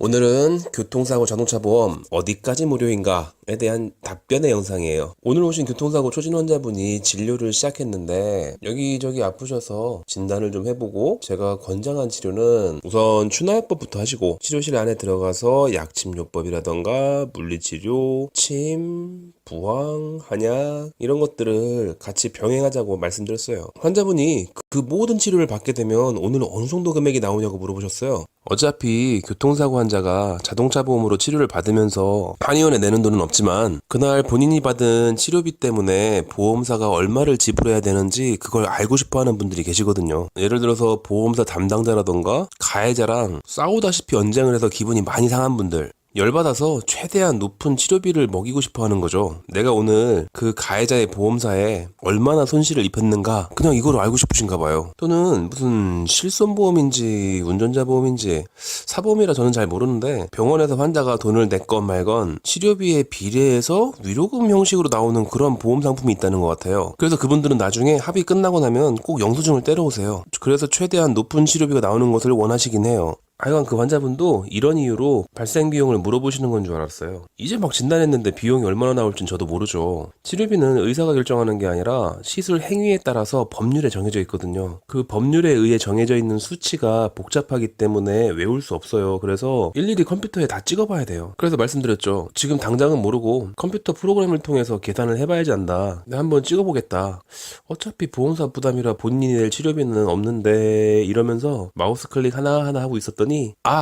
오늘은 교통사고 자동차 보험 어디까지 무료인가에 대한 답변의 영상이에요. 오늘 오신 교통사고 초진 환자분이 진료를 시작했는데 여기저기 아프셔서 진단을 좀 해보고 제가 권장한 치료는 우선 추나요법부터 하시고 치료실 안에 들어가서 약침요법이라던가 물리치료, 침, 부항, 한약 이런 것들을 같이 병행하자고 말씀드렸어요. 환자분이 그 모든 치료를 받게 되면 오늘 어느 정도 금액이 나오냐고 물어보셨어요. 어차피 교통사고 환자가 자동차 보험으로 치료를 받으면서 한의원에 내는 돈은 없지만 그날 본인이 받은 치료비 때문에 보험사가 얼마를 지불해야 되는지 그걸 알고 싶어 하는 분들이 계시거든요. 예를 들어서 보험사 담당자라던가 가해자랑 싸우다시피 언쟁을 해서 기분이 많이 상한 분들, 열받아서 최대한 높은 치료비를 먹이고 싶어 하는 거죠. 내가 오늘 그 가해자의 보험사에 얼마나 손실을 입혔는가 그냥 이걸 알고 싶으신가 봐요. 또는 무슨 실손보험인지 운전자 보험인지 사보험이라 저는 잘 모르는데 병원에서 환자가 돈을 냈건 말건 치료비에 비례해서 위로금 형식으로 나오는 그런 보험 상품이 있다는 것 같아요. 그래서 그분들은 나중에 합의 끝나고 나면 꼭 영수증을 때려오세요. 그래서 최대한 높은 치료비가 나오는 것을 원하시긴 해요. 하여간 그 환자분도 이런 이유로 발생 비용을 물어보시는 건 줄 알았어요. 이제 막 진단했는데 비용이 얼마나 나올진 저도 모르죠. 치료비는 의사가 결정하는 게 아니라 시술 행위에 따라서 법률에 정해져 있거든요. 그 법률에 의해 정해져 있는 수치가 복잡하기 때문에 외울 수 없어요. 그래서 일일이 컴퓨터에 다 찍어봐야 돼요. 그래서 말씀드렸죠. 지금 당장은 모르고 컴퓨터 프로그램을 통해서 계산을 해봐야지 안다. 내가 한번 찍어보겠다. 어차피 보험사 부담이라 본인이 낼 치료비는 없는데 이러면서 마우스 클릭 하나하나 하고 있었더니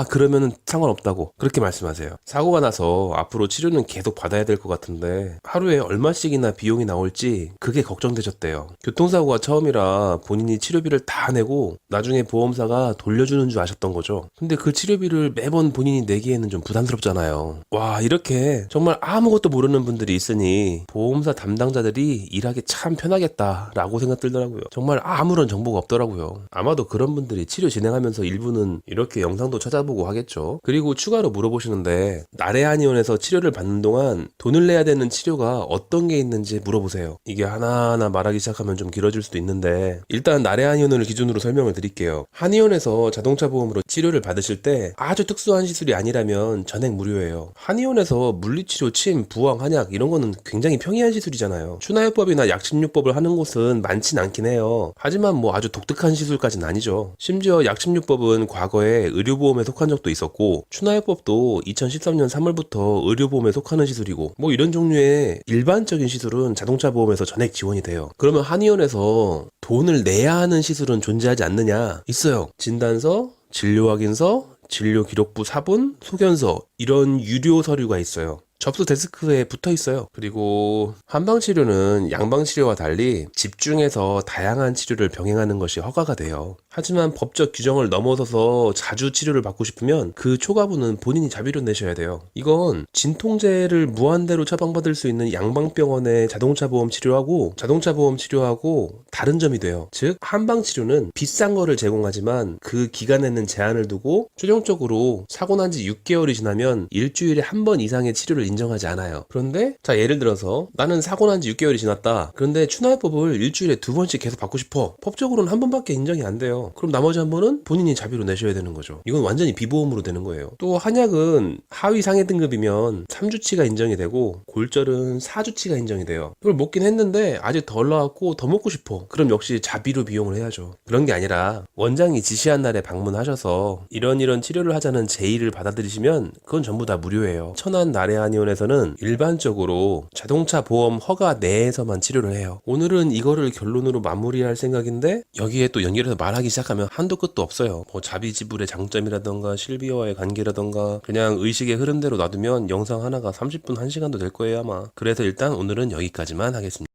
그러면은 상관없다고 그렇게 말씀하세요. 사고가 나서 앞으로 치료는 계속 받아야 될 것 같은데 하루에 얼마씩이나 비용이 나올지 그게 걱정되셨대요. 교통사고가 처음이라 본인이 치료비를 다 내고 나중에 보험사가 돌려주는 줄 아셨던 거죠. 근데 그 치료비를 매번 본인이 내기에는 좀 부담스럽잖아요. 와, 이렇게 정말 아무것도 모르는 분들이 있으니 보험사 담당자들이 일하기 참 편하겠다라고 생각 들더라고요. 정말 아무런 정보가 없더라고요. 아마도 그런 분들이 치료 진행하면서 일부는 이렇게 영상도 찾아보고 하겠죠. 그리고 추가로 물어보시는데 나래한의원에서 치료를 받는 동안 돈을 내야 되는 치료가 어떤 게 있는지 물어보세요. 이게 하나하나 말하기 시작하면 좀 길어질 수도 있는데 일단 나래한의원을 기준으로 설명을 드릴게요. 한의원에서 자동차 보험으로 치료를 받으실 때 아주 특수한 시술이 아니라면 전액 무료예요. 한의원에서 물리치료, 침, 부항, 한약 이런 거는 굉장히 평이한 시술이잖아요. 추나요법이나 약침요법을 하는 곳은 많진 않긴 해요. 하지만 뭐 아주 독특한 시술까지는 아니죠. 심지어 약침요법은 과거에 의료보험에 속한 적도 있었고 추나요법도 2013년 3월부터 의료보험에 속하는 시술이고 뭐 이런 종류의 일반적인 시술은 자동차 보험에서 전액 지원이 돼요. 그러면 한의원에서 돈을 내야 하는 시술은 존재하지 않느냐? 있어요. 진단서, 진료확인서, 진료기록부 사본, 소견서 이런 유료 서류가 있어요. 접수 데스크에 붙어 있어요. 그리고 한방치료는 양방치료와 달리 집중해서 다양한 치료를 병행하는 것이 허가가 돼요. 하지만 법적 규정을 넘어서서 자주 치료를 받고 싶으면 그 초과분은 본인이 자비로 내셔야 돼요. 이건 진통제를 무한대로 처방받을 수 있는 양방병원의 자동차 보험 치료하고 자동차 보험 치료하고 다른 점이 돼요. 즉 한방치료는 비싼 거를 제공하지만 그 기간에는 제한을 두고 최종적으로 사고 난 지 6개월이 지나면 일주일에 한 번 이상의 치료를 인정하지 않아요. 그런데 자, 예를 들어서 나는 사고 난 지 6개월이 지났다. 그런데 추나요법을 일주일에 2번씩 계속 받고 싶어. 법적으로는 한 번밖에 인정이 안 돼요. 그럼 나머지 한 번은 본인이 자비로 내셔야 되는 거죠. 이건 완전히 비보험으로 되는 거예요. 또 한약은 하위 상해 등급이면 3주치가 인정이 되고 골절은 4주치가 인정이 돼요. 그걸 먹긴 했는데 아직 덜 나왔고 더 먹고 싶어. 그럼 역시 자비로 비용을 해야죠. 그런 게 아니라 원장이 지시한 날에 방문하셔서 이런 치료를 하자는 제의를 받아들이시면 그건 전부 다 무료예요. 천안 나래한의원에서는 일반적으로 자동차 보험 허가 내에서만 치료를 해요. 오늘은 이거를 결론으로 마무리할 생각인데 여기에 또 연결해서 말하기 시작하면 한도 끝도 없어요. 뭐 자비 지불의 장점이라던가 실비와의 관계라던가 그냥 의식의 흐름대로 놔두면 영상 하나가 30분 1시간도 될 거예요 아마. 그래서 일단 오늘은 여기까지만 하겠습니다.